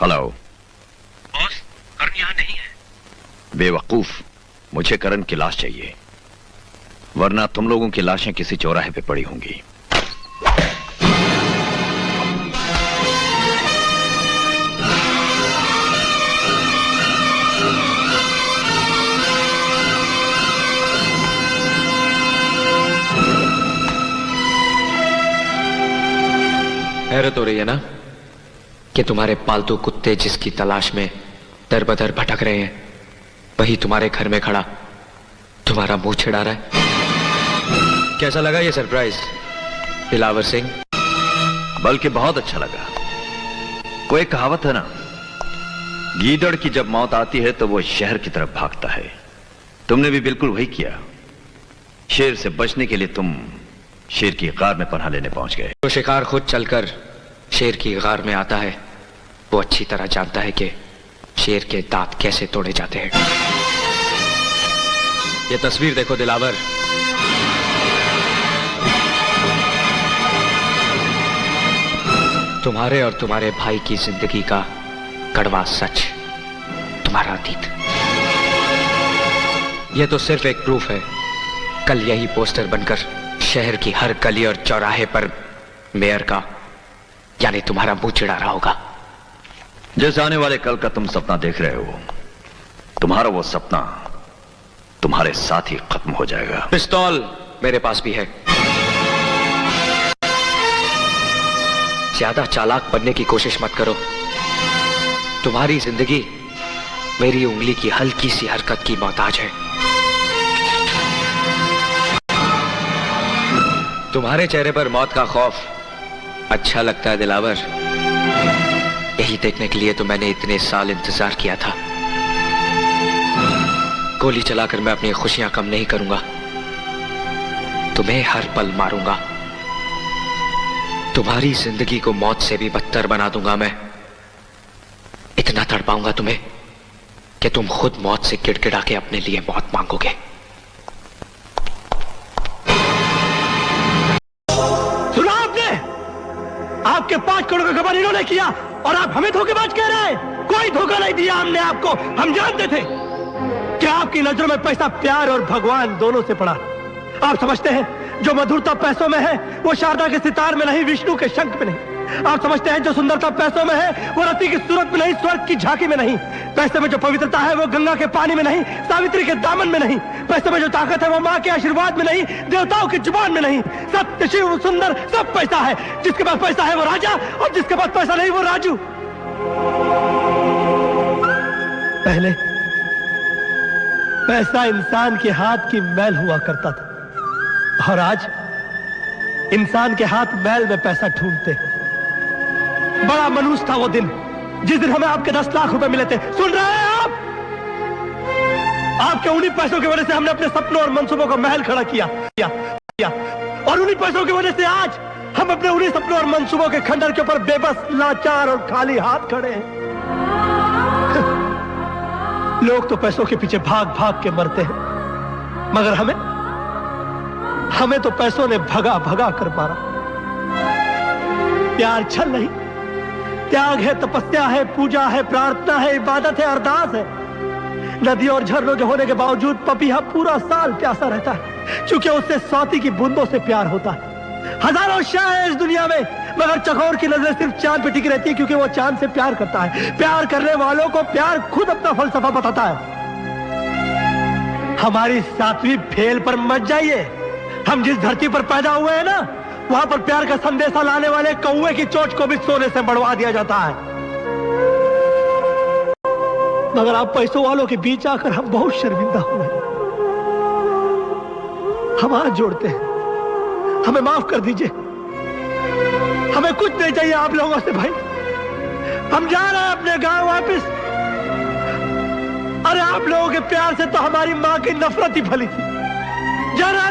Hello boss, करण यहाँ नहीं है। बेवकूफ, मुझे करण की लाश चाहिए, वरना तुम लोगों की लाशें किसी चौराहे पे पड़ी होंगी। हैरत हो रही है ना कि तुम्हारे पालतू कुत्ते जिसकी तलाश में दर बदर भटक रहे हैं, वही तुम्हारे घर में खड़ा तुम्हारा मुंह छिड़ा रहा है। कैसा लगा ये सरप्राइज दिलावर सिंह? बल्कि बहुत अच्छा लगा। कोई कहावत है ना, गीदड़ की जब मौत आती है तो वो शहर की तरफ भागता है। तुमने भी बिल्कुल वही किया। शेर से बचने के लिए तुम शेर की गार में पनाह लेने पहुंच गए। तो शिकार खुद चलकर शेर की गार में आता है, वो अच्छी तरह जानता है कि शेर के दांत कैसे तोड़े जाते हैं। ये तस्वीर देखो दिलावर, तुम्हारे और तुम्हारे भाई की जिंदगी का कड़वा सच, तुम्हारा अतीत। यह तो सिर्फ एक प्रूफ है। कल यही पोस्टर बनकर शहर की हर गली और चौराहे पर मेयर का यानी तुम्हारा मुंह चिढ़ा रहा होगा। जैसे आने वाले कल का तुम सपना देख रहे हो, तुम्हारा वो सपना तुम्हारे साथ ही खत्म हो जाएगा। पिस्तौल मेरे पास भी है। ज्यादा चालाक बनने की कोशिश मत करो। तुम्हारी जिंदगी मेरी उंगली की हल्की सी हरकत की मोहताज है। तुम्हारे चेहरे पर मौत का खौफ अच्छा लगता है दिलावर। यही देखने के लिए तो मैंने इतने साल इंतजार किया था। गोली चलाकर मैं अपनी खुशियां कम नहीं करूंगा, तुम्हें हर पल मारूंगा। तुम्हारी जिंदगी को मौत से भी बदतर बना दूंगा मैं। इतना तड़पाऊंगा तुम्हें कि तुम खुद मौत से गिड़गिड़ा के अपने लिए मौत मांगोगे। आपके 5 करोड़ का गबन इन्होंने किया और आप हमें धोखेबाज कह रहे हैं। कोई धोखा नहीं दिया हमने आपको। हम जानते थे कि आपकी नजरों में पैसा प्यार और भगवान दोनों से पड़ा। आप समझते हैं जो मधुरता पैसों में है वो शारदा के सितार में नहीं, विष्णु के शंख में नहीं। आप समझते हैं जो सुंदरता पैसों में है वो रति की सूरत में नहीं, स्वर्ग की झांकी में नहीं। पैसे में जो पवित्रता है वो गंगा के पानी में नहीं, सावित्री के दामन में नहीं। पैसे में जो ताकत है वो माँ के आशीर्वाद में नहीं, देवताओं की जुबान में नहीं। सत्य, शिव, सुंदर सब पैसा है। जिसके पास पैसा है वो राजा और जिसके पास पैसा नहीं वो राजू। पहले पैसा इंसान के हाथ की मैल हुआ करता था और आज इंसान के हाथ मैल में पैसा ढूंढते हैं। बड़ा मनुष्य था वो दिन जिस दिन हमें आपके 10 लाख रुपए मिले थे। सुन रहे हैं आप? आपके उन्हीं पैसों की वजह से हमने अपने सपनों और मंसूबों का महल खड़ा किया और उन्हीं पैसों की वजह से आज हम अपने उन्हीं सपनों और मंसूबों के खंडर के ऊपर बेबस, लाचार और खाली हाथ खड़े हैं। लोग तो पैसों के पीछे भाग भाग के मरते हैं, मगर हमें तो पैसों ने भगा भगा कर मारा। प्यार छल नहीं, त्याग है, तपस्या है, पूजा है, प्रार्थना है, इबादत है, अरदास है। नदी और झरनों के होने के बावजूद पपीहा पूरा साल प्यासा रहता है क्योंकि उससे स्वाति की बूंदों से प्यार होता है। हजारों शाह है इस दुनिया में, मगर चकोर की नजर सिर्फ चांद पे टिकी रहती है क्योंकि वो चांद से प्यार करता है। प्यार करने वालों को प्यार खुद अपना फलसफा बताता है। हमारी 7वीं फेल पर मत जाइए। हम जिस धरती पर पैदा हुए हैं ना, वहां पर प्यार का संदेशा लाने वाले कौवे की चोंच को भी सोने से बढ़वा दिया जाता है। मगर आप पैसों वालों के बीच आकर हम बहुत शर्मिंदा हुए। हम हाथ जोड़ते हैं, हमें माफ कर दीजिए। हमें कुछ नहीं चाहिए आप लोगों से भाई। हम जा रहे हैं अपने गांव वापस। अरे आप लोगों के प्यार से तो हमारी मां की नफरत ही फली थी। जा रहा